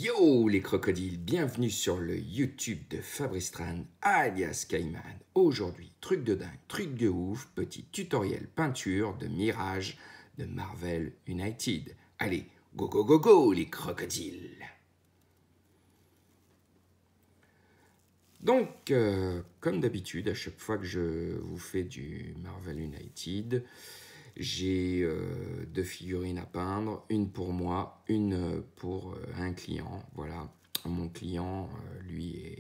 Yo les crocodiles, bienvenue sur le YouTube de Fabrice Tran alias Cayman. Aujourd'hui, truc de dingue, truc de ouf, petit tutoriel peinture de Mirage de Marvel United. Allez, go go go go les crocodiles. Donc, comme d'habitude, à chaque fois que je vous fais du Marvel United, j'ai deux figurines à peindre, une pour moi, une pour un client. Voilà, mon client, lui,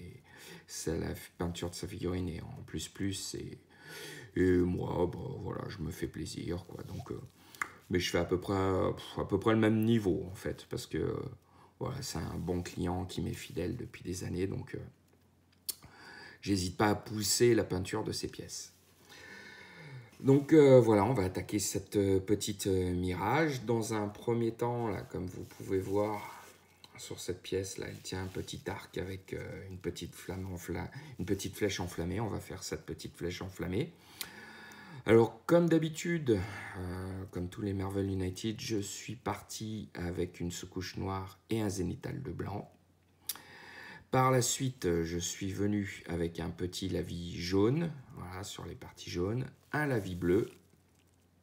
c'est la peinture de sa figurine est en plus et moi, bah, voilà, je me fais plaisir, quoi. Donc, mais je fais à peu près le même niveau, en fait, parce que voilà, c'est un bon client qui m'est fidèle depuis des années, donc j'hésite pas à pousser la peinture de ses pièces. Donc voilà, on va attaquer cette petite Mirage. Dans un premier temps, là, comme vous pouvez voir sur cette pièce, là, elle tient un petit arc avec une petite flèche enflammée. On va faire cette petite flèche enflammée. Alors, comme d'habitude, comme tous les Marvel United, je suis parti avec une sous-couche noire et un zénithal de blanc. Par la suite, je suis venu avec un petit lavis jaune, voilà, sur les parties jaunes, un lavis bleu,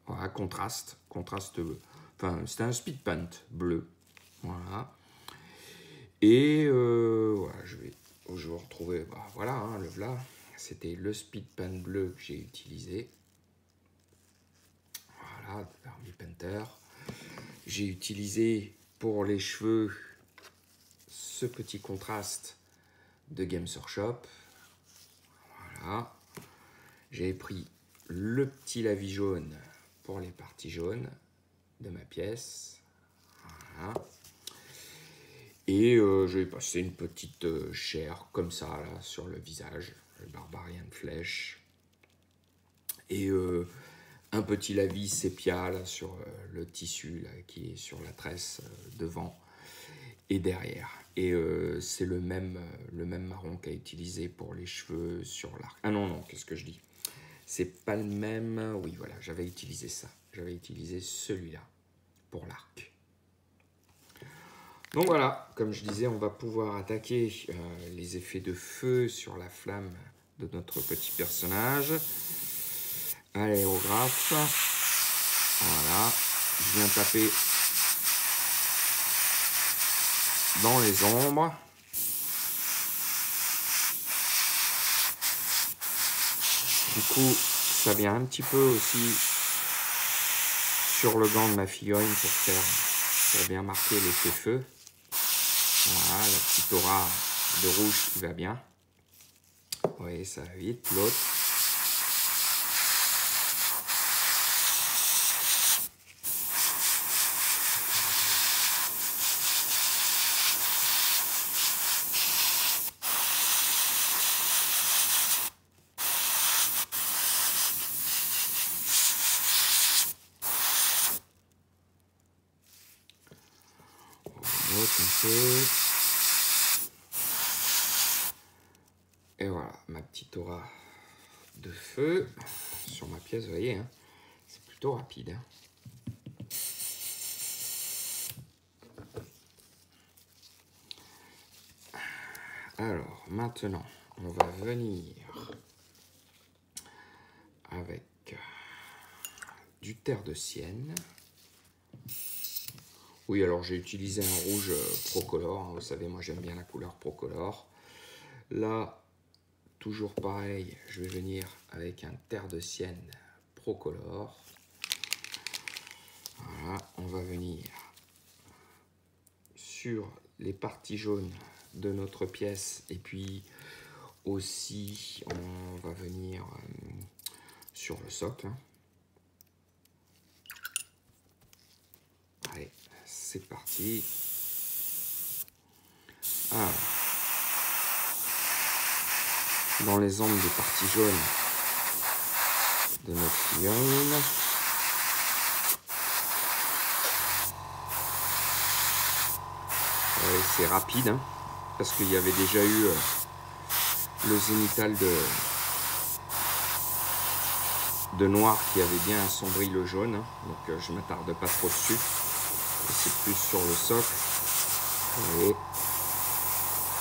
voilà, contraste, enfin, c'était un speed paint bleu, voilà. Et voilà, je vais retrouver, bah, voilà, hein, le voilà, c'était le speed paint bleu que j'ai utilisé, voilà, de l'Army Painter. J'ai utilisé pour les cheveux ce petit contraste de Games Workshop. Voilà. J'ai pris le petit lavis jaune pour les parties jaunes de ma pièce. Voilà. Et je vais passer une petite chair comme ça là, sur le visage, le Barbarian Flèche. Et un petit lavis sépia là, sur le tissu là, qui est sur la tresse devant et derrière. Et c'est le même marron qu'a utilisé pour les cheveux sur l'arc. Ah non, qu'est-ce que je dis? C'est pas le même. Oui, voilà, j'avais utilisé ça. J'avais utilisé celui-là pour l'arc. Donc voilà, comme je disais, on va pouvoir attaquer les effets de feu sur la flamme de notre petit personnage. À l'aérographe. Voilà, je viens taper dans les ombres. Du coup, ça vient un petit peu aussi sur le gant de ma figurine pour bien marquer l'effet feu. Voilà, la petite aura de rouge qui va bien. Vous voyez, ça va vite. L'autre. Un peu. Et voilà, ma petite aura de feu sur ma pièce, vous voyez, hein, c'est plutôt rapide. Hein. Alors, maintenant, on va venir avec du terre de sienne. Oui, alors j'ai utilisé un rouge Procolor. Hein, vous savez, moi j'aime bien la couleur Procolor. Là, toujours pareil, je vais venir avec un terre de sienne Procolor. Voilà, on va venir sur les parties jaunes de notre pièce et puis aussi on va venir sur le socle. Hein. Allez, c'est parti. Alors, dans les ombres des parties jaunes de notre figurine. C'est rapide, hein, parce qu'il y avait déjà eu le zénithal de noir qui avait bien assombri le jaune. Hein, donc je ne m'attarde pas trop dessus. C'est plus sur le socle. Et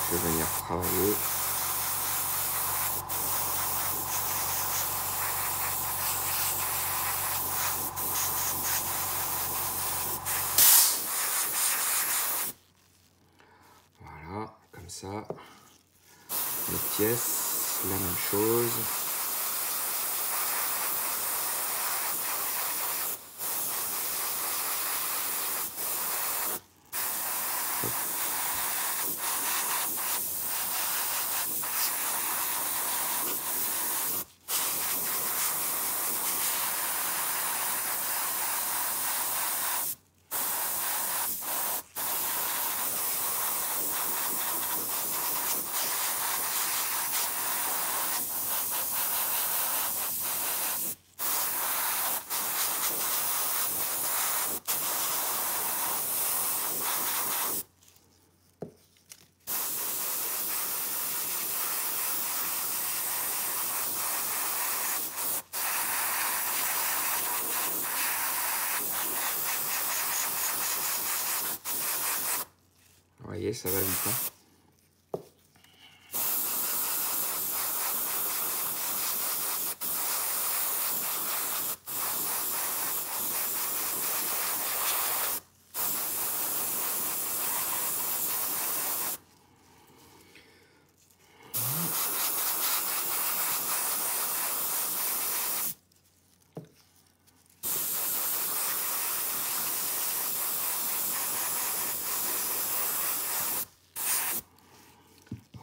je vais venir travailler. Voilà, comme ça. Les pièces, la même chose. Vous voyez, ça va vite, hein.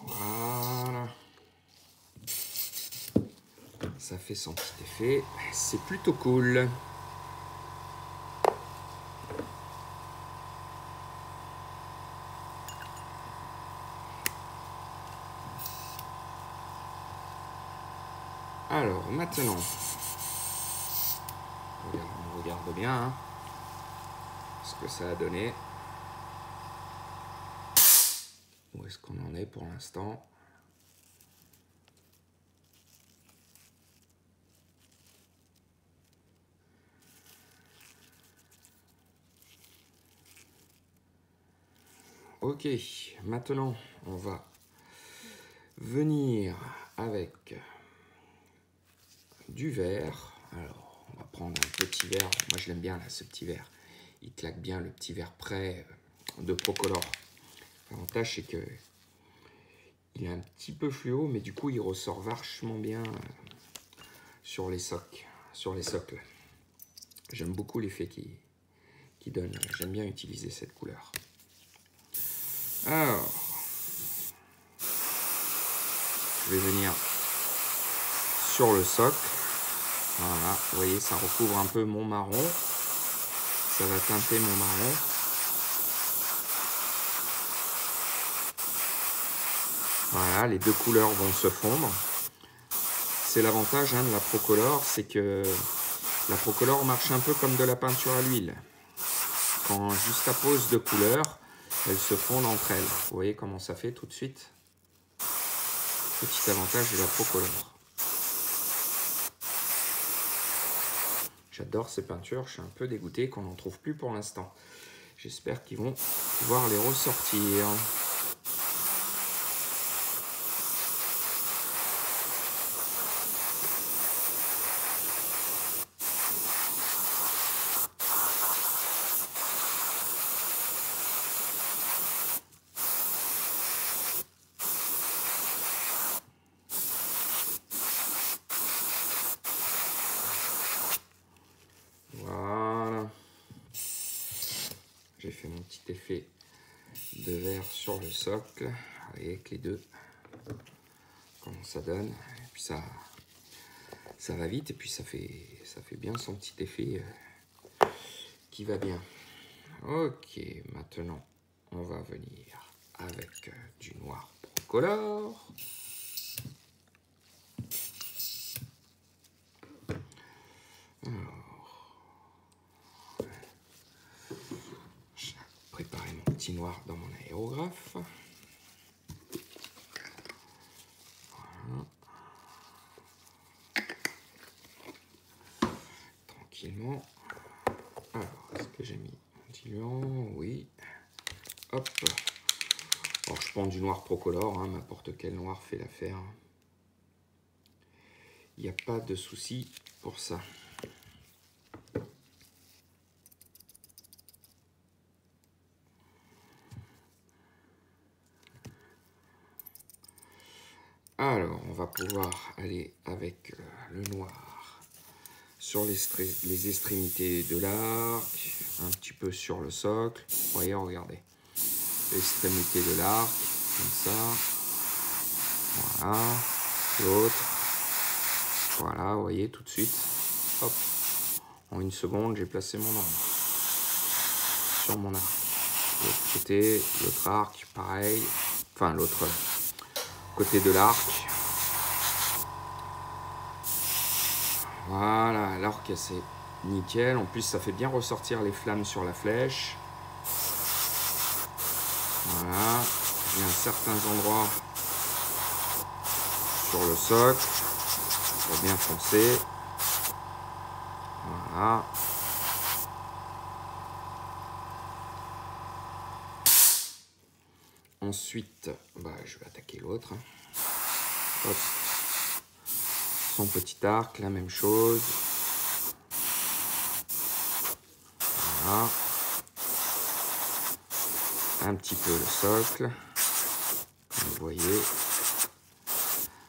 Voilà. Ça fait son petit effet. C'est plutôt cool. Alors, maintenant, on regarde bien hein, ce que ça a donné. Où est-ce qu'on en est pour l'instant? Ok, maintenant, on va venir avec du verre. Alors, on va prendre un petit verre. Moi, je l'aime bien, là, ce petit verre. Il claque bien, le petit verre prêt de Procolor. L'avantage, c'est que il est un petit peu fluo, mais du coup, il ressort vachement bien sur les socles. J'aime beaucoup l'effet qui donne. J'aime bien utiliser cette couleur. Alors, je vais venir sur le socle. Voilà, vous voyez, ça recouvre un peu mon marron. Ça va teinter mon marron. Voilà, les deux couleurs vont se fondre. C'est l'avantage hein, de la Procolor, c'est que la Procolor marche un peu comme de la peinture à l'huile. Quand juste à pose de couleurs, elles se fondent entre elles. Vous voyez comment ça fait tout de suite? Petit avantage de la Procolor. J'adore ces peintures, je suis un peu dégoûté qu'on n'en trouve plus pour l'instant. J'espère qu'ils vont pouvoir les ressortir. J'ai fait mon petit effet de verre sur le socle avec les deux. Comment ça donne. Et puis ça va vite et puis ça fait bien son petit effet qui va bien. Ok, maintenant on va venir avec du noir Procolor. Préparer mon petit noir dans mon aérographe. Voilà. Tranquillement. Alors, est-ce que j'ai mis un diluant? Oui. Hop. Alors, je prends du noir Procolor, hein, n'importe quel noir fait l'affaire. Il n'y a pas de souci pour ça. Alors, on va pouvoir aller avec le noir sur les extrémités de l'arc, un petit peu sur le socle. Vous voyez, regardez. L'extrémité de l'arc, comme ça. Voilà. L'autre. Voilà, vous voyez, tout de suite. Hop. En une seconde, j'ai placé mon arme sur mon arc. L'autre côté, l'autre arc, pareil. Enfin, l'autre côté de l'arc. Voilà, l'arc c'est nickel. En plus, ça fait bien ressortir les flammes sur la flèche. Voilà. Il y a certains endroits sur le socle pour bien foncer. Voilà. Ensuite, je vais attaquer l'autre. Hop. Son petit arc, la même chose. Voilà. Un petit peu le socle. Comme vous voyez.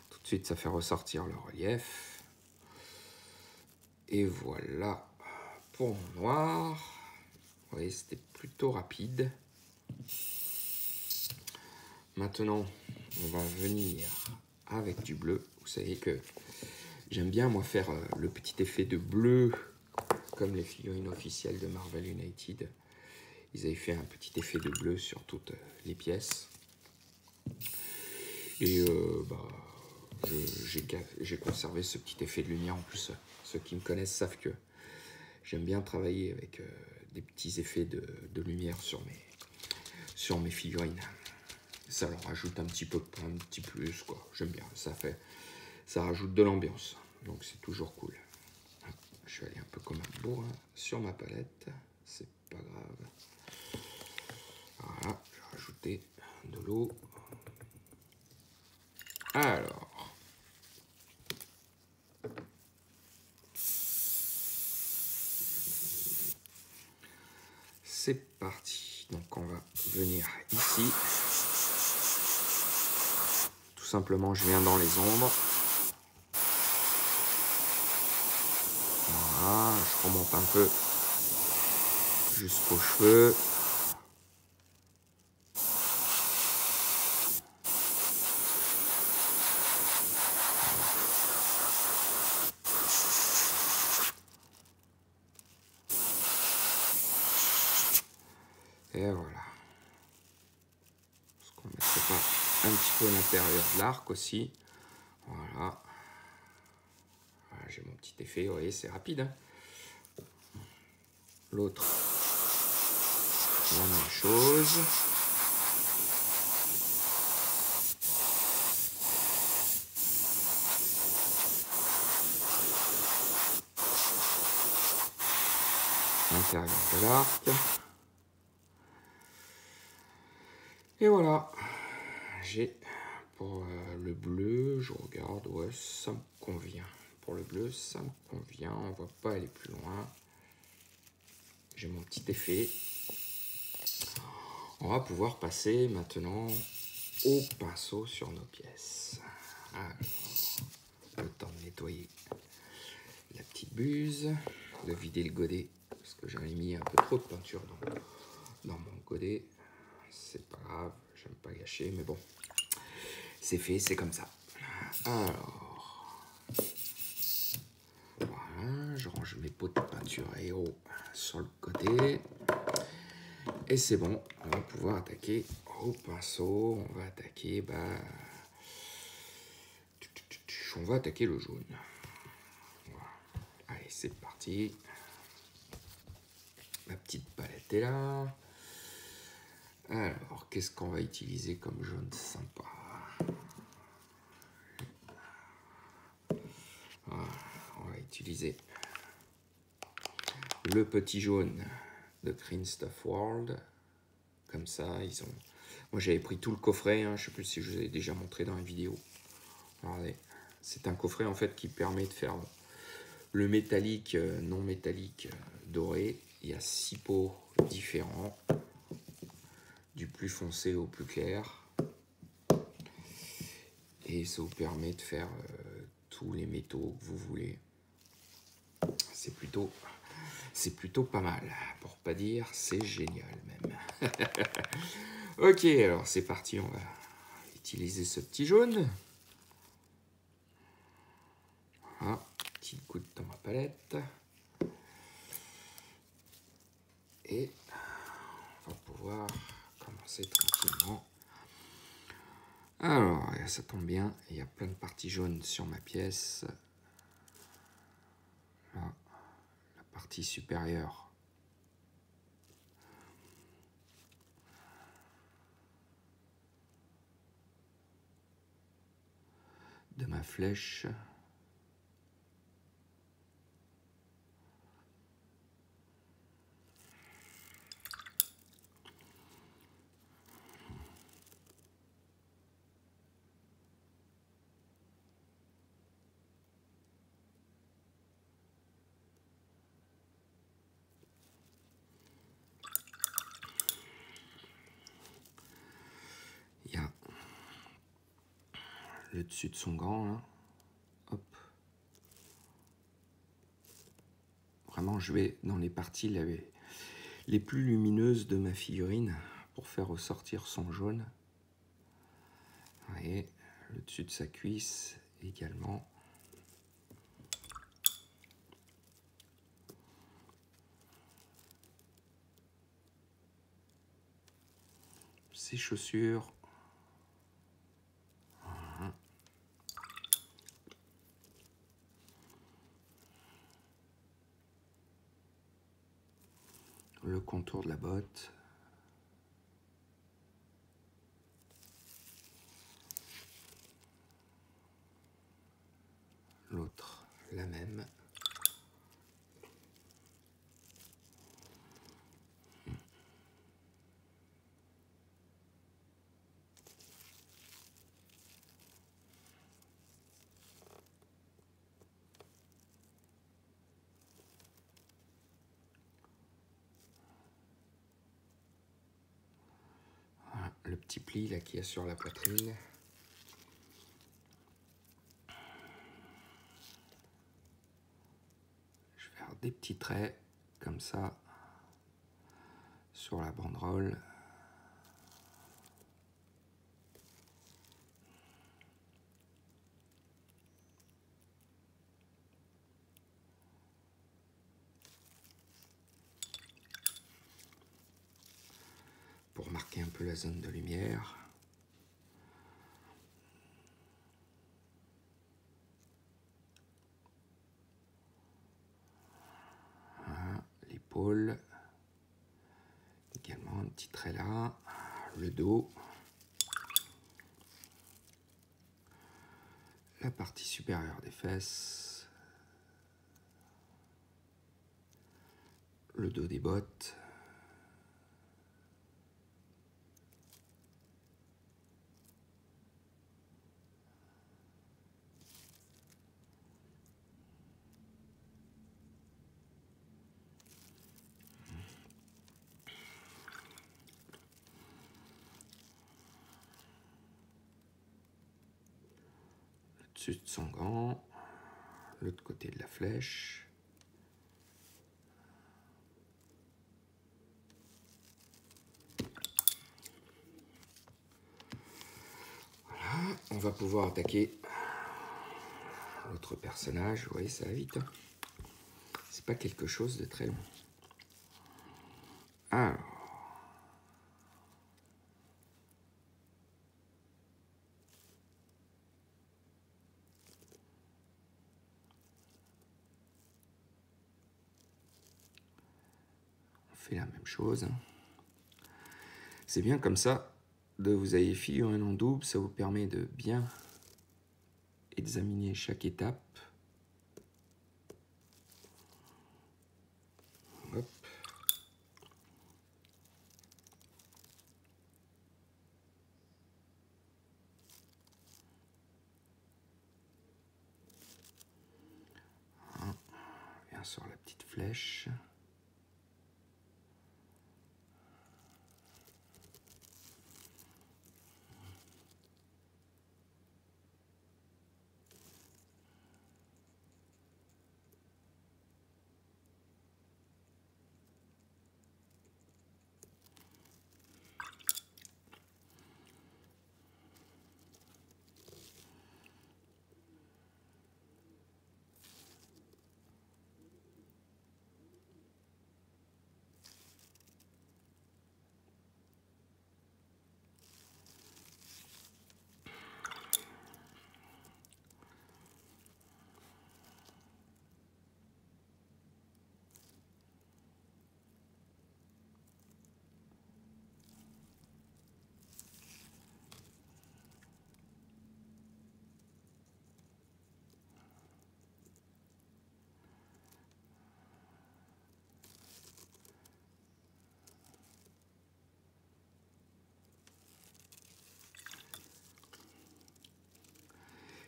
Tout de suite, ça fait ressortir le relief. Et voilà pour mon noir. Vous voyez, c'était plutôt rapide. Maintenant, on va venir avec du bleu. Vous savez que j'aime bien, moi, faire le petit effet de bleu, comme les figurines officielles de Marvel United. Ils avaient fait un petit effet de bleu sur toutes les pièces. Et j'ai conservé ce petit effet de lumière. En plus, ceux qui me connaissent savent que j'aime bien travailler avec des petits effets de lumière sur mes figurines. Ça leur rajoute un petit plus, quoi. J'aime bien, ça rajoute de l'ambiance. Donc c'est toujours cool. Je vais aller un peu comme un bourrin sur ma palette. C'est pas grave. Voilà, je vais rajouter de l'eau. Alors. C'est parti. Donc on va venir ici. Tout simplement, je viens dans les ombres. Voilà, je remonte un peu jusqu'aux cheveux. Et voilà. Est-ce qu'on ne mettrait pas un petit peu à l'intérieur de l'arc aussi? Voilà. Voilà, j'ai mon petit effet, vous voyez, c'est rapide. Hein. L'autre, la même chose. L'intérieur de l'arc. Et voilà. J'ai pour le bleu, je regarde, ouais, ça me convient. Pour le bleu, ça me convient. On va pas aller plus loin. J'ai mon petit effet. On va pouvoir passer maintenant au pinceau sur nos pièces. Alors, le temps de nettoyer la petite buse, de vider le godet, parce que j'en ai mis un peu trop de peinture dans mon godet. C'est pas grave, j'aime pas gâcher, mais bon, c'est fait, c'est comme ça. Alors, voilà, je range mes pots de peinture Aéro sur le côté. Et c'est bon, on va pouvoir attaquer au pinceau. On va attaquer, on va attaquer le jaune. Voilà. Allez, c'est parti. Ma petite palette est là. Alors, qu'est-ce qu'on va utiliser comme jaune sympa? Voilà, on va utiliser le petit jaune de Green Stuff World. Comme ça, ils ont Moi j'avais pris tout le coffret, hein, je ne sais plus si je vous avais déjà montré dans la vidéo. Regardez, c'est un coffret en fait qui permet de faire le métallique, non métallique, doré. Il y a 6 pots différents, du plus foncé au plus clair. Et ça vous permet de faire tous les métaux que vous voulez. C'est plutôt pas mal, pour pas dire c'est génial même. Ok, alors c'est parti, on va utiliser ce petit jaune. Voilà, petite goutte dans ma palette. Et on va pouvoir commencer tranquillement. Alors, ça tombe bien, il y a plein de parties jaunes sur ma pièce. Là, la partie supérieure. De ma flèche. Il y a le dessus de son gant, là. Hop. Vraiment, je vais dans les parties les plus lumineuses de ma figurine pour faire ressortir son jaune. Et le dessus de sa cuisse également. Ses chaussures. Voilà. Le contour de la botte. L'autre, la même. Voilà, le petit pli là qu'il y a sur la poitrine. Je vais faire des petits traits comme ça sur la banderole. Pour marquer un peu la zone de lumière. Voilà, l'épaule. Également un petit trait là. Le dos. La partie supérieure des fesses. Le dos des bottes. Dessus de son gant, l'autre côté de la flèche. Voilà, on va pouvoir attaquer l'autre personnage. Vous voyez, ça va vite. Hein. C'est pas quelque chose de très long. Alors. On fait la même chose. C'est bien comme ça, vous avez figurine en double, ça vous permet de bien examiner chaque étape. Hop. petite flèche.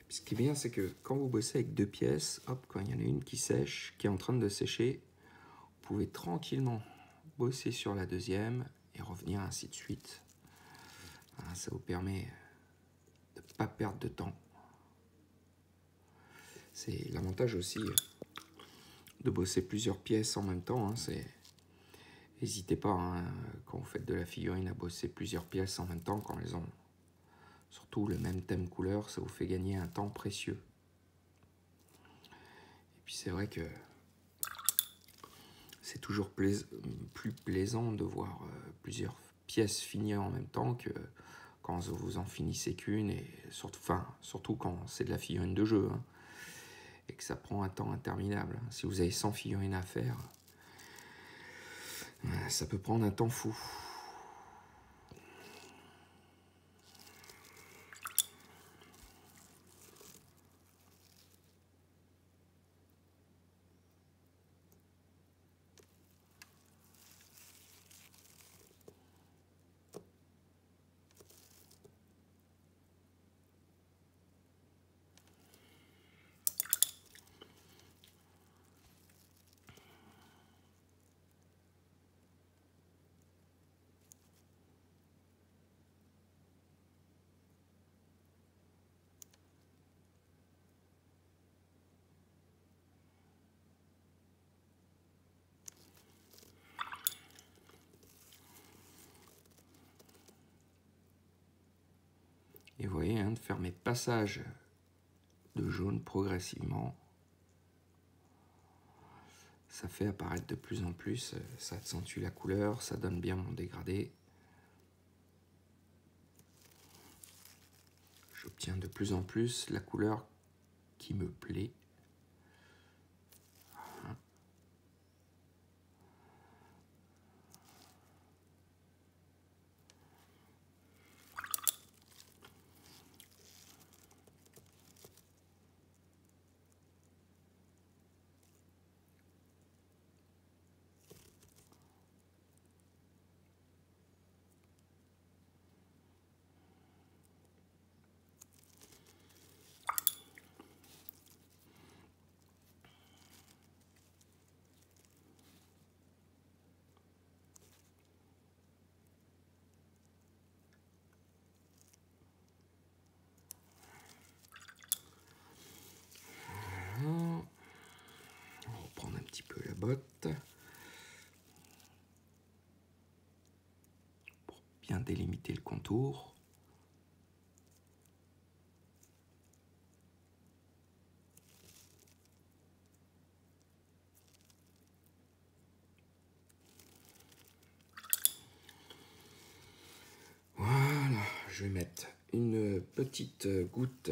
Ce qui est bien, c'est que quand vous bossez avec 2 pièces, hop, quand il y en a une qui sèche, qui est en train de sécher, vous pouvez tranquillement bosser sur la deuxième et revenir ainsi de suite. Ça vous permet de ne pas perdre de temps. C'est l'avantage aussi de bosser plusieurs pièces en même temps. N'hésitez pas, quand vous faites de la figurine, à bosser plusieurs pièces en même temps quand elles ont surtout le même thème couleur, ça vous fait gagner un temps précieux. Et puis c'est vrai que c'est toujours plus plaisant de voir plusieurs pièces finies en même temps que quand vous en finissez qu'une, et surtout quand c'est de la figurine de jeu, et que ça prend un temps interminable. Si vous avez 100 figurines à faire, ça peut prendre un temps fou. Et vous voyez, de faire mes passages de jaune progressivement, ça fait apparaître de plus en plus, ça accentue la couleur, ça donne bien mon dégradé. J'obtiens de plus en plus la couleur qui me plaît. On va reprendre un petit peu la botte pour bien délimiter le contour. Voilà, je vais mettre une petite goutte,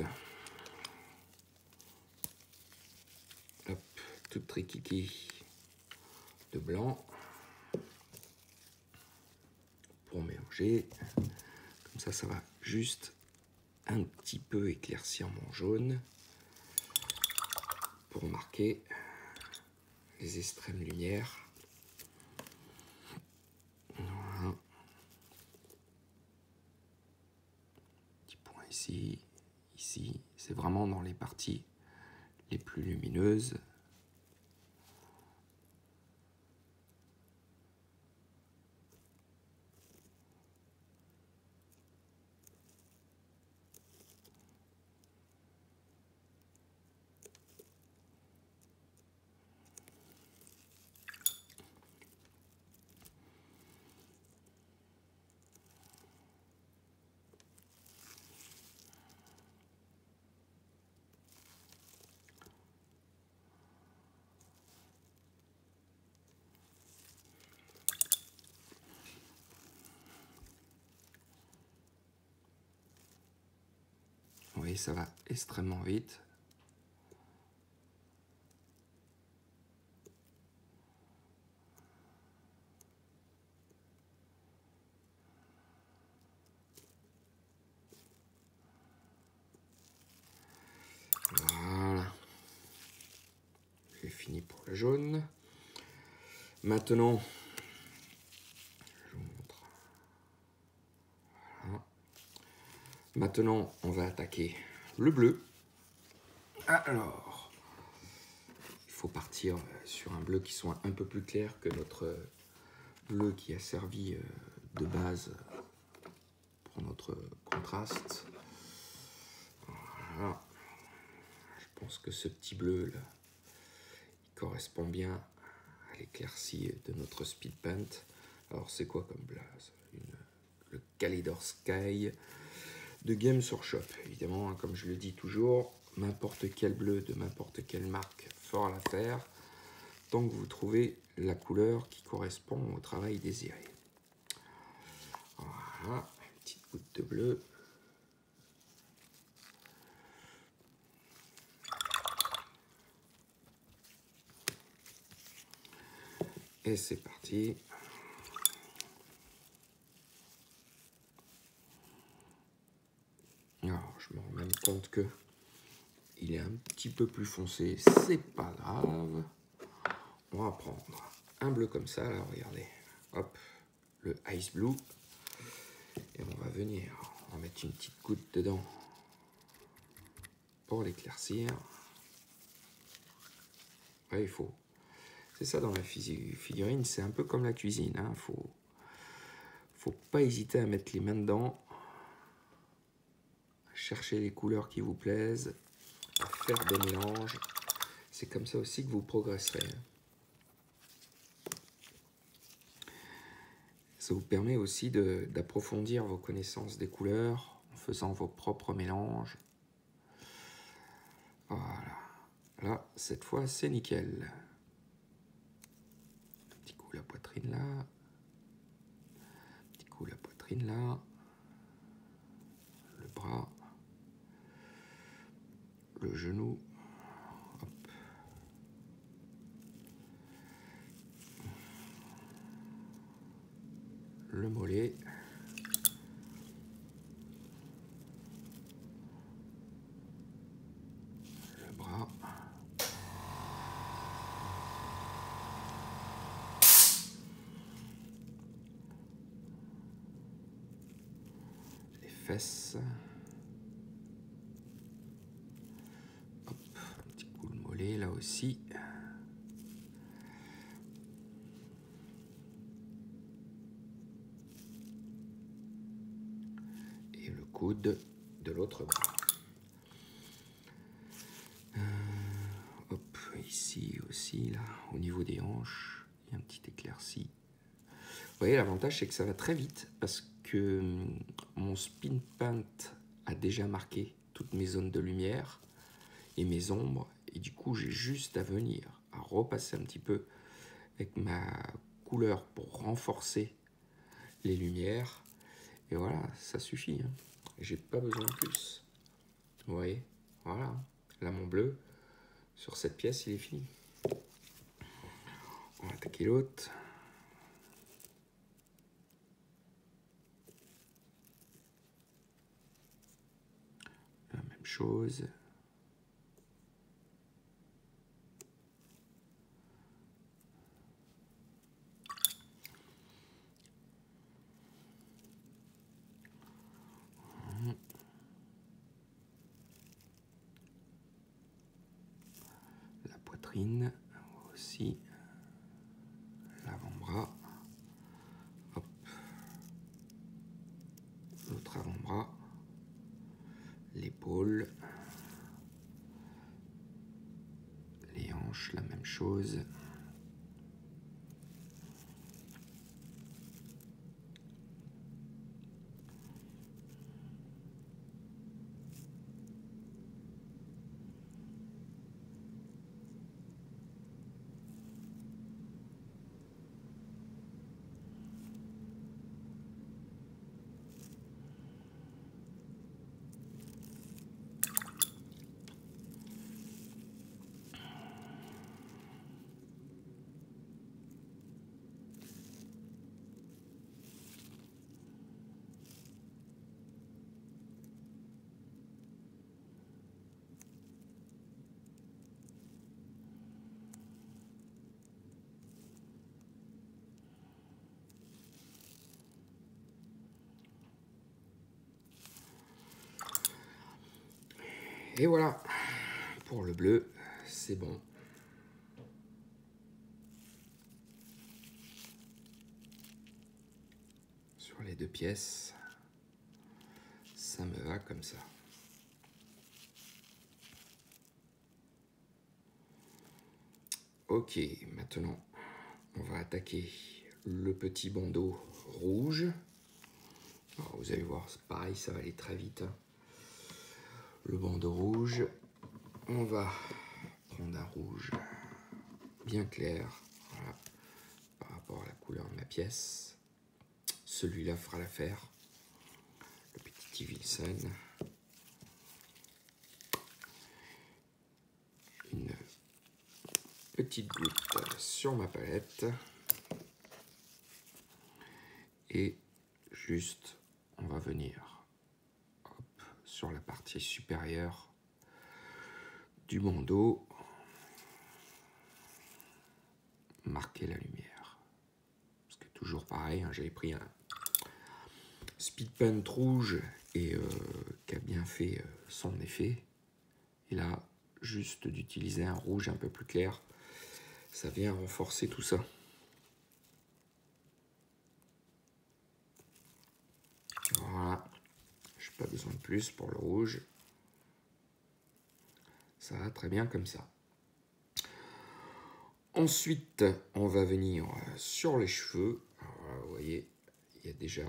hop, toute triquiki de blanc pour mélanger. Comme ça va juste un petit peu éclaircir mon jaune pour marquer les extrêmes lumières. Voilà. Petit point ici, ici. C'est vraiment dans les parties les plus lumineuses. voyez, ça va extrêmement vite. Voilà. J'ai fini pour le jaune. Maintenant, je vous montre. Voilà. Maintenant, on va attaquer le bleu. Alors, il faut partir sur un bleu qui soit un peu plus clair que notre bleu qui a servi de base pour notre contraste. Voilà. Je pense que ce petit bleu là, il correspond bien à l'éclaircie de notre speed paint. Alors c'est quoi comme blaze? Le Calidor Sky de Games Workshop. Évidemment, hein, comme je le dis toujours, n'importe quel bleu de n'importe quelle marque fera l'affaire tant que vous trouvez la couleur qui correspond au travail désiré. Voilà, une petite goutte de bleu. Et c'est parti. Alors, je me rends même compte que il est un petit peu plus foncé, c'est pas grave. On va prendre un bleu comme ça, là, regardez. Hop, le Ice Blue. Et on va venir en mettre une petite goutte dedans pour l'éclaircir. Ouais, il faut. C'est ça dans la figurine, c'est un peu comme la cuisine. Hein. Faut pas hésiter à mettre les mains dedans, à chercher les couleurs qui vous plaisent, à faire des mélanges. C'est comme ça aussi que vous progresserez. Ça vous permet aussi d'approfondir vos connaissances des couleurs en faisant vos propres mélanges. Voilà. Là, cette fois, c'est nickel. Un petit coup la poitrine là. Un petit coup la poitrine là. Le bras. Le genou. Hop. Le mollet. Le bras. Les fesses. Hop, un petit coup le mollet là aussi. Et le coude de l'autre bras. Hop, ici aussi, là, au niveau des hanches, il y a un petit éclairci. Vous voyez, l'avantage, c'est que ça va très vite parce que mon spin paint a déjà marqué toutes mes zones de lumière et mes ombres. Et du coup, j'ai juste à venir à repasser un petit peu avec ma couleur pour renforcer les lumières. Et voilà, ça suffit. Hein. J'ai pas besoin de plus. Vous voyez, voilà. Là, mon bleu, sur cette pièce, il est fini. On va attaquer l'autre. La même chose. La poitrine aussi. L'avant-bras. Hop. L'autre avant-bras. L'épaule. Les hanches, la même chose. Et voilà, pour le bleu, c'est bon. Sur les deux pièces, ça me va comme ça. Ok, maintenant, on va attaquer le petit bandeau rouge. Alors, vous allez voir, c'est pareil, ça va aller très vite. Le bandeau rouge, on va prendre un rouge bien clair, voilà, par rapport à la couleur de ma pièce. Celui-là fera l'affaire. Le petit Wilson. Une petite goutte sur ma palette. Et juste, on va venir hop, sur la partie supérieure du bandeau, marquer la lumière. Parce que toujours pareil, hein, j'avais pris un speed paint rouge et qui a bien fait son effet. Et là, juste d'utiliser un rouge un peu plus clair, ça vient renforcer tout ça. Voilà, je n'ai pas besoin de plus pour le rouge. Ça va très bien comme ça. Ensuite, on va venir sur les cheveux. Alors là, vous voyez, il y a déjà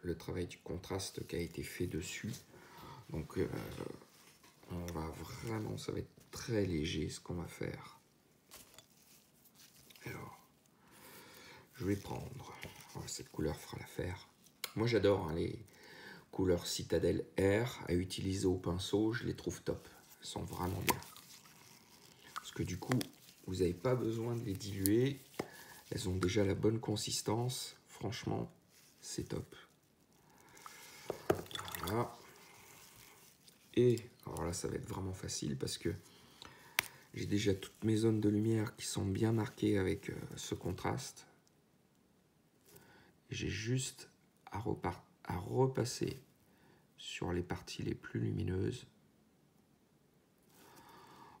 le travail du contraste qui a été fait dessus. Donc, on va vraiment, ça va être très léger ce qu'on va faire. Alors, je vais prendre, cette couleur fera l'affaire. Moi, j'adore hein, les couleurs Citadel Air à utiliser au pinceau, je les trouve top. Elles sont vraiment bien. Parce que du coup, vous n'avez pas besoin de les diluer. Elles ont déjà la bonne consistance. Franchement, c'est top. Voilà. Et alors là, ça va être vraiment facile parce que j'ai déjà toutes mes zones de lumière qui sont bien marquées avec ce contraste. J'ai juste à repasser sur les parties les plus lumineuses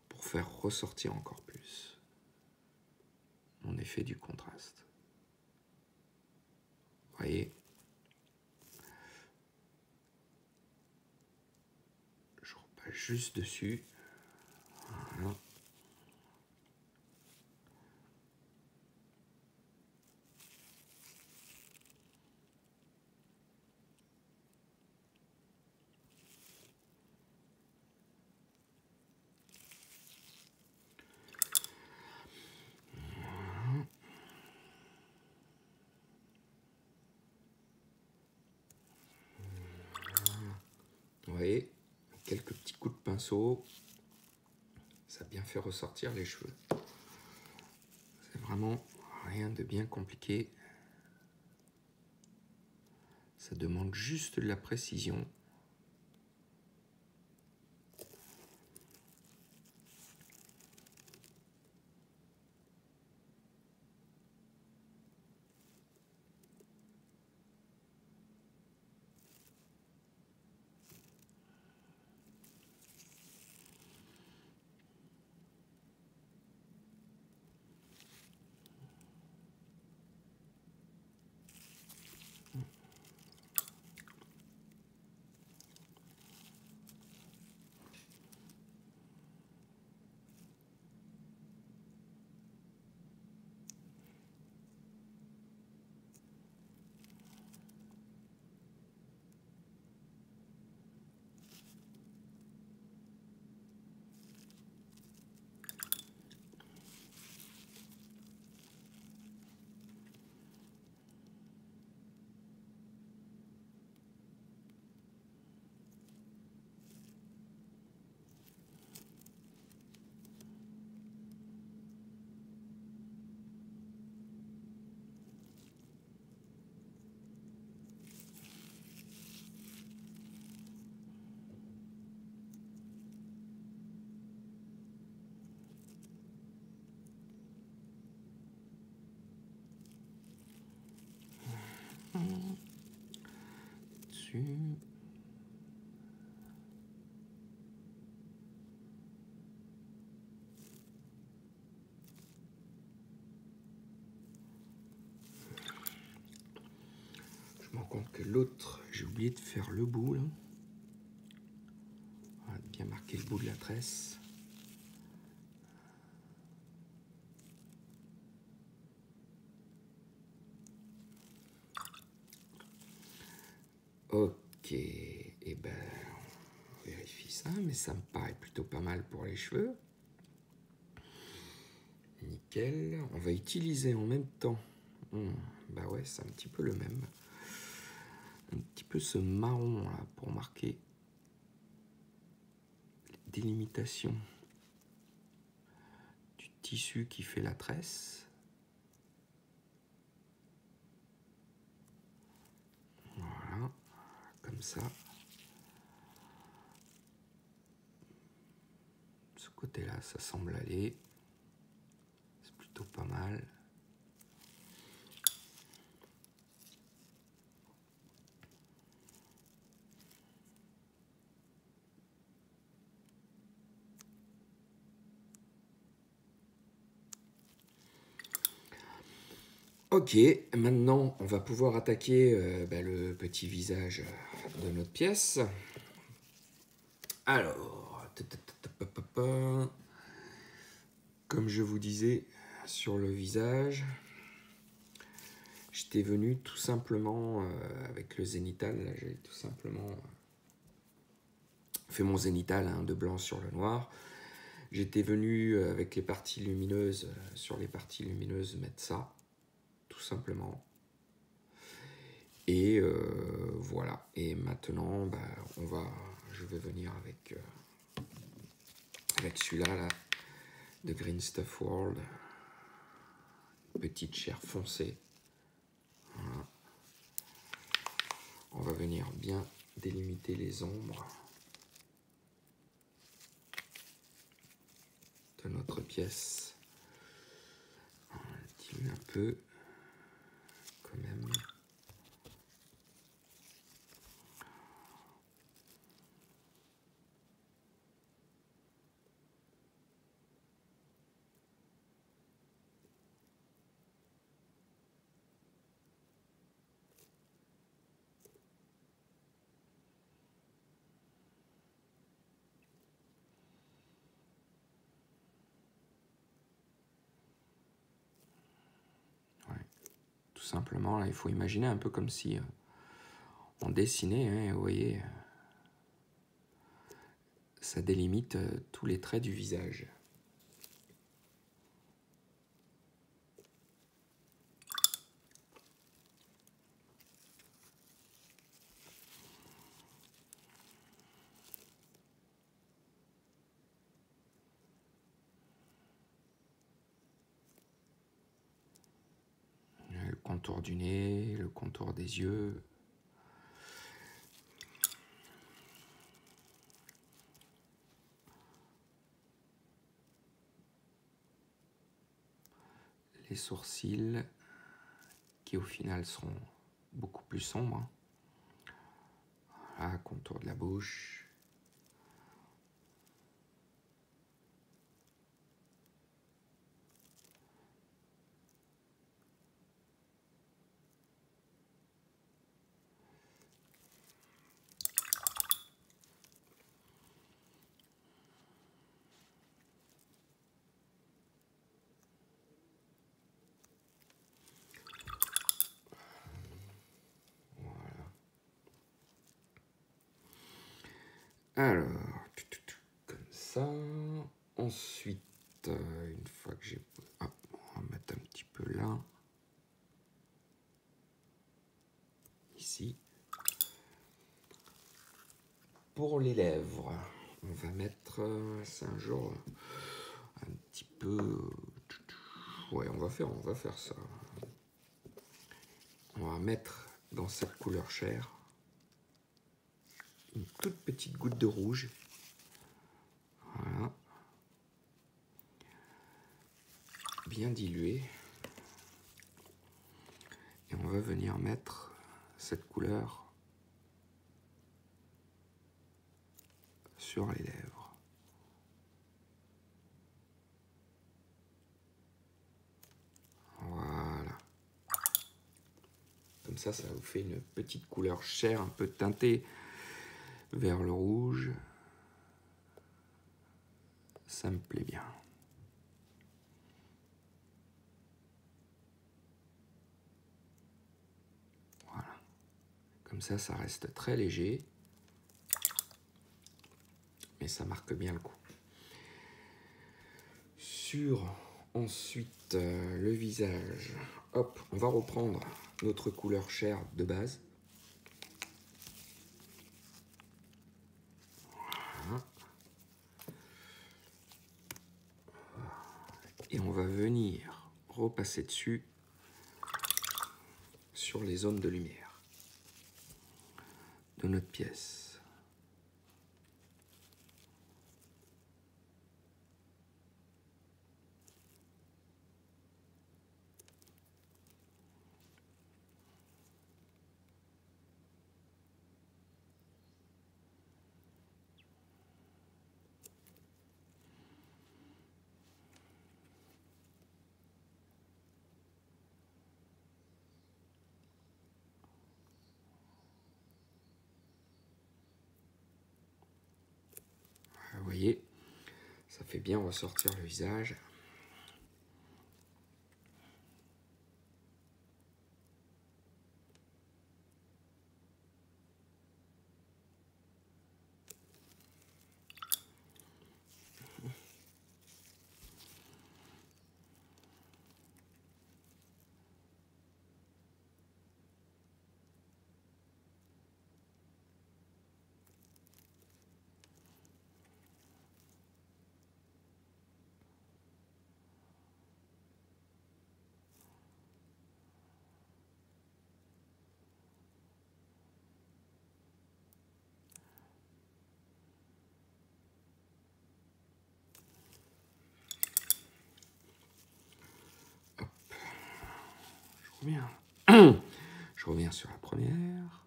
pour faire ressortir encore plus mon effet du contraste. Vous voyez, je repasse juste dessus. Voilà. Vous voyez, quelques petits coups de pinceau, ça a bien fait ressortir les cheveux. C'est vraiment rien de bien compliqué. Ça demande juste de la précision. Dessus. l'autre, j'ai oublié de faire le bout là. Voilà, de bien marquer le bout de la tresse. Ok, et ben on vérifie ça, mais ça me paraît plutôt pas mal pour les cheveux. Nickel. On va utiliser en même temps. Bah ouais, c'est un petit peu le même. Un petit peu ce marron là pour marquer les délimitations du tissu qui fait la tresse. Voilà, comme ça. Ce côté-là, ça semble aller. C'est plutôt pas mal. Ok, maintenant on va pouvoir attaquer le petit visage de notre pièce. Alors, comme je vous disais sur le visage, j'étais venu tout simplement avec le zénithal, là j'ai tout simplement fait mon zénithal de blanc sur le noir. J'étais venu avec les parties lumineuses, sur les parties lumineuses mettre ça, tout simplement. Et voilà. Et maintenant, je vais venir avec celui-là, là, de Green Stuff World. Petite chair foncée. Voilà. On va venir bien délimiter les ombres de notre pièce. On dilue un peu, quand même. Tout simplement, là, il faut imaginer un peu comme si on dessinait, hein, vous voyez, ça délimite tous les traits du visage. Le contour du nez, le contour des yeux. Les sourcils, qui au final seront beaucoup plus sombres. Voilà, contour de la bouche. Alors, comme ça. Ensuite, une fois que j'ai... Ah, on va mettre un petit peu là. Ici. Pour les lèvres, on va mettre... c'est un jour un petit peu... Ouais, on va faire ça. On va mettre dans cette couleur chair une toute petite goutte de rouge. Voilà. Bien dilué. Et on va venir mettre cette couleur sur les lèvres. Voilà. Comme ça vous fait une petite couleur chair, un peu teintée vers le rouge. Ça me plaît bien. Voilà. Comme ça reste très léger. Mais ça marque bien le coup. Sur ensuite le visage, hop, on va reprendre notre couleur chair de base. Voilà. Et on va venir repasser dessus sur les zones de lumière de notre pièce. Vous voyez, ça fait bien ressortir le visage. Je reviens sur la première.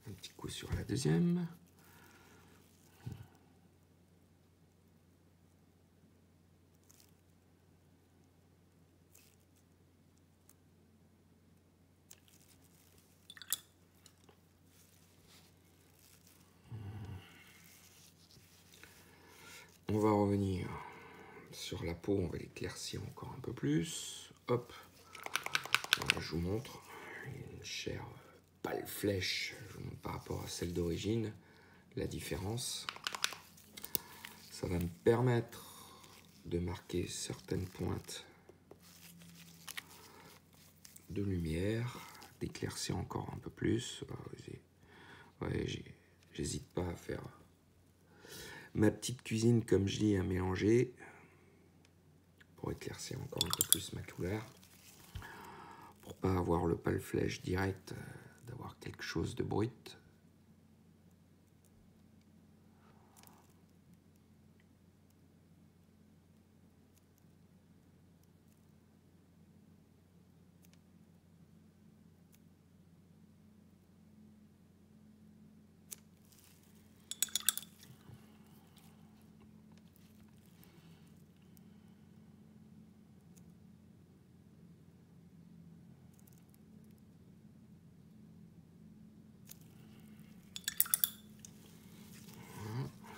Un petit coup sur la deuxième. On va revenir sur la peau, on va l'éclaircir encore un peu plus. Hop, alors, je vous montre une chair pâle flèche par rapport à celle d'origine, la différence. Ça va me permettre de marquer certaines pointes de lumière, d'éclaircir encore un peu plus. J'hésite pas à faire ma petite cuisine, comme je dis, à mélanger pour éclaircir encore un peu plus ma couleur, pour pas avoir le pâle flèche direct, d'avoir quelque chose de brut.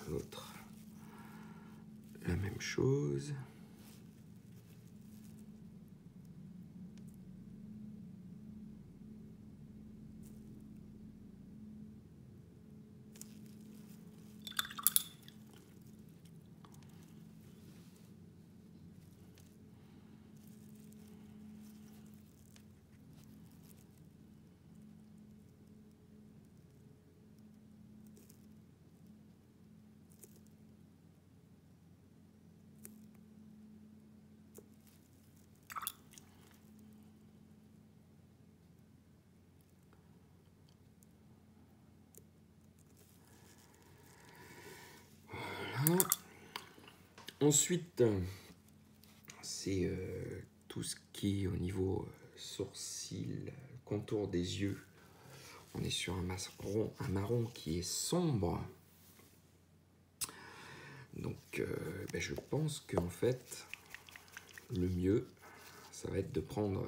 L'autre, la même chose. Voilà. Ensuite, c'est tout ce qui est au niveau sourcils, contour des yeux. On est sur un marron qui est sombre. Donc, je pense qu'en fait, le mieux, ça va être de prendre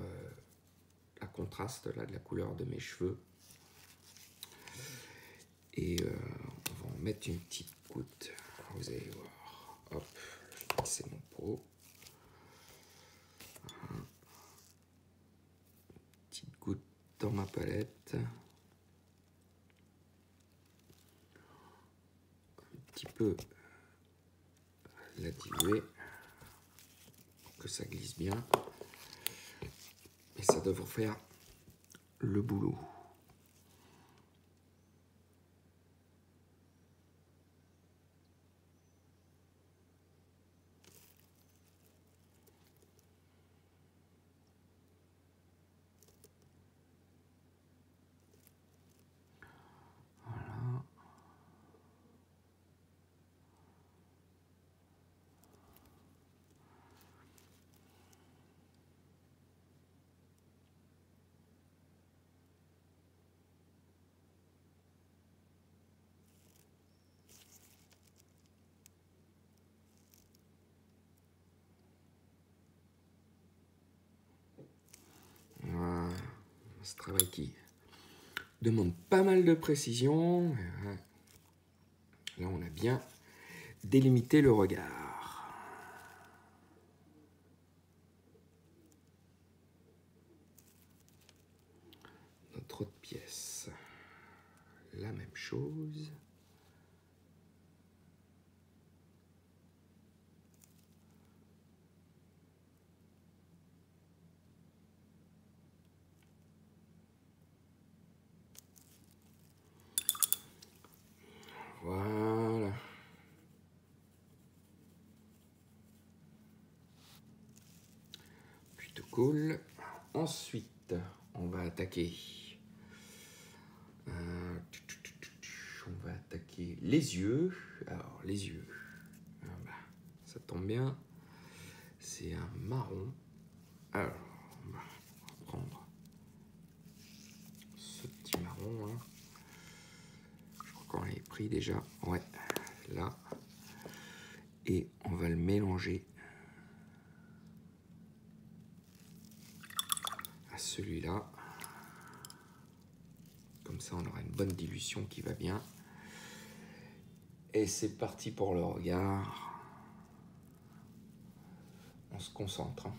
la contraste là, de la couleur de mes cheveux. Et on va en mettre une petite goutte. Vous allez voir. Hop, c'est mon pot. Une petite goutte dans ma palette. Un petit peu la diluer pour que ça glisse bien. Et ça devrait faire le boulot. Voilà. Voilà. Ce travail qui demande pas mal de précision. Là, on a bien délimité le regard. Notre autre pièce, la même chose. Voilà. Plutôt cool. Ensuite, on va attaquer. On va attaquer les yeux. Alors, les yeux. Ça tombe bien. C'est un marron. Alors, on va prendre ce petit marron. Hein. Je crois qu'on l'avait pris déjà. Ouais, là. Et on va le mélanger à celui-là. Comme ça, on aura une bonne dilution qui va bien. Et c'est parti pour le regard. On se concentre. Hein.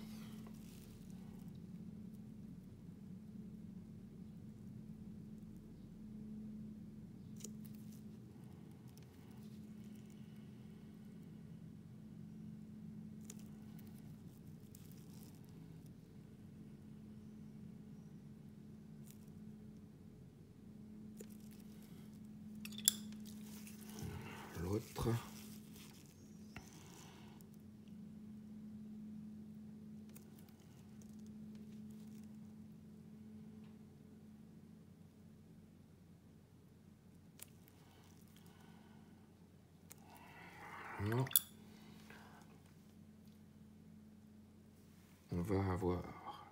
L'autre. Voilà. On va avoir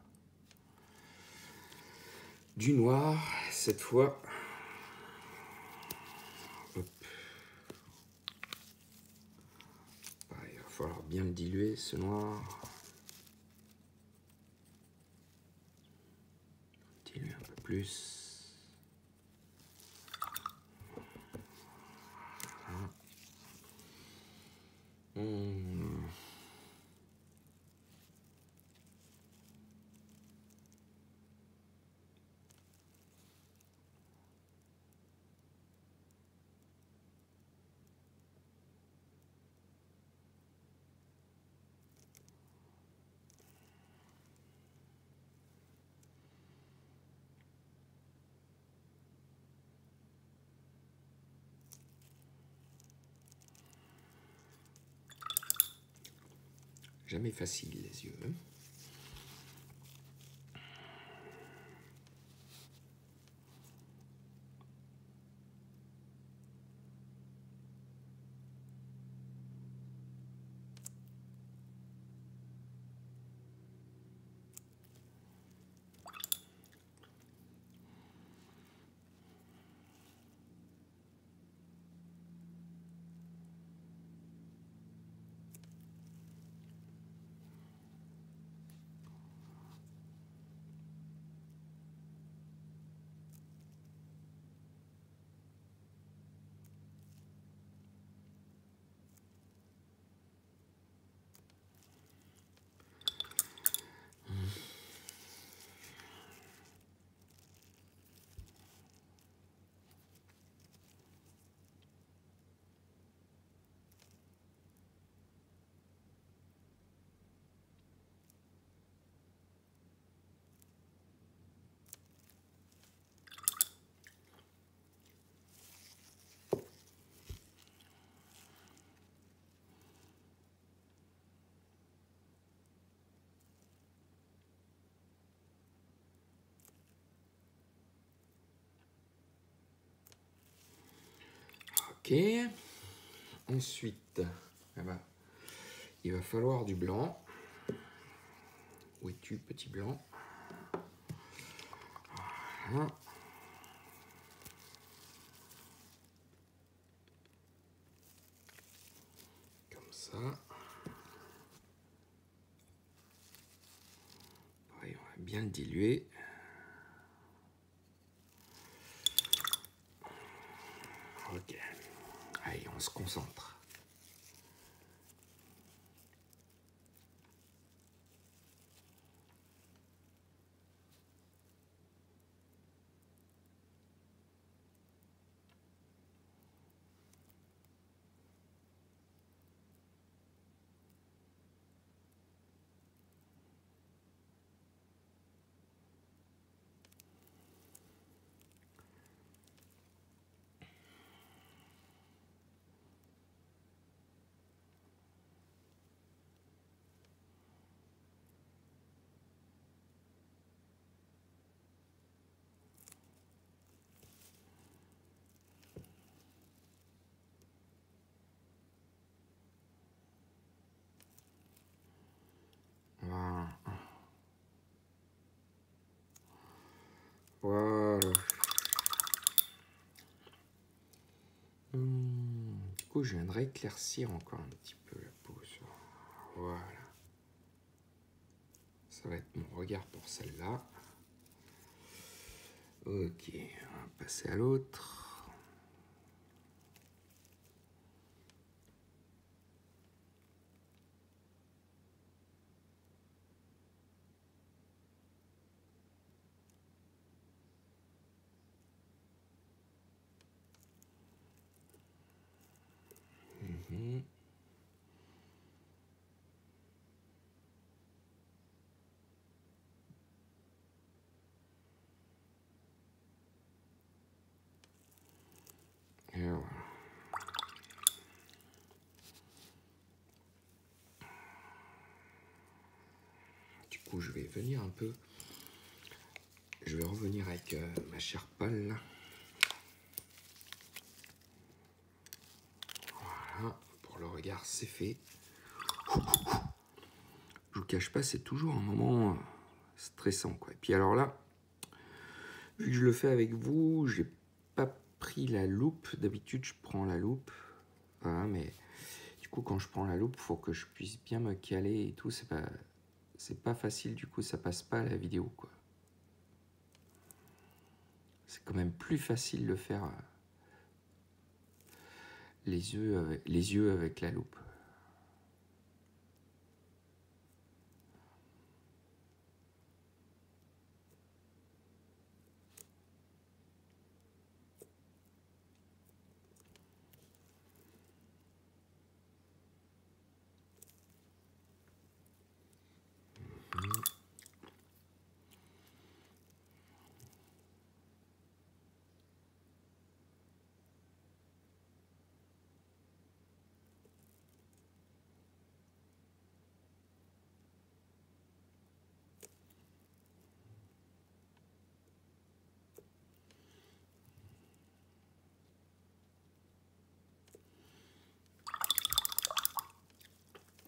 du noir cette fois. Hop. Il va falloir bien le diluer ce noir. Diluer un peu plus. Voilà. Jamais facile les yeux. Hein. Ok. Ensuite, il va falloir du blanc. Où es-tu, petit blanc? Voilà. Comme ça. Pareil, on va bien le diluer. Ok. Allez, on se concentre. Voilà. Voilà. Du coup, je viendrai éclaircir encore un petit peu la peau. Voilà. Ça va être mon regard pour celle-là. Ok, on va passer à l'autre. Et voilà. Du coup, je vais venir un peu. Je vais revenir avec ma chère pâle. Voilà, pour le regard, c'est fait. Je vous cache pas, c'est toujours un moment stressant, quoi. Et puis alors là, vu que je le fais avec vous, j'ai pas pris la loupe. D'habitude, je prends la loupe. Voilà, mais du coup, quand je prends la loupe, il faut que je puisse bien me caler et tout. C'est pas facile, du coup, ça passe pas à la vidéo, quoi. C'est quand même plus facile de faire les yeux avec la loupe.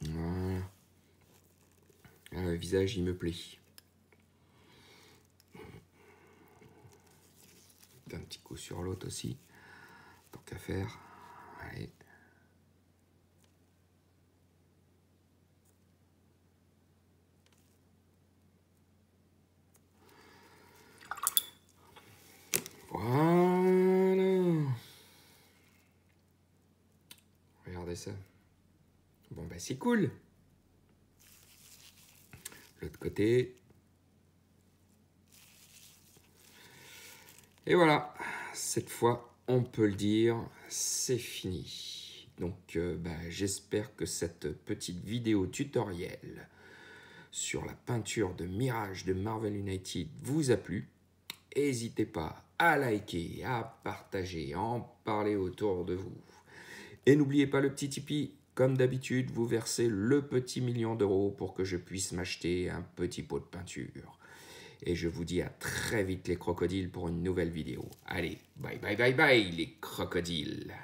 Voilà. Le visage, il me plaît. Un petit coup sur l'autre aussi, tant qu'à faire. Allez. Voilà. Regardez ça. Bon, bah c'est cool. L'autre côté. Et voilà. Cette fois, on peut le dire, c'est fini. Donc, j'espère que cette petite vidéo tutoriel sur la peinture de Mirage de Marvel United vous a plu. N'hésitez pas à liker, à partager, à en parler autour de vous. Et n'oubliez pas le petit Tipeee. Comme d'habitude, vous versez le petit million d'euros pour que je puisse m'acheter un petit pot de peinture. Et je vous dis à très vite les crocodiles pour une nouvelle vidéo. Allez, bye bye bye bye les crocodiles.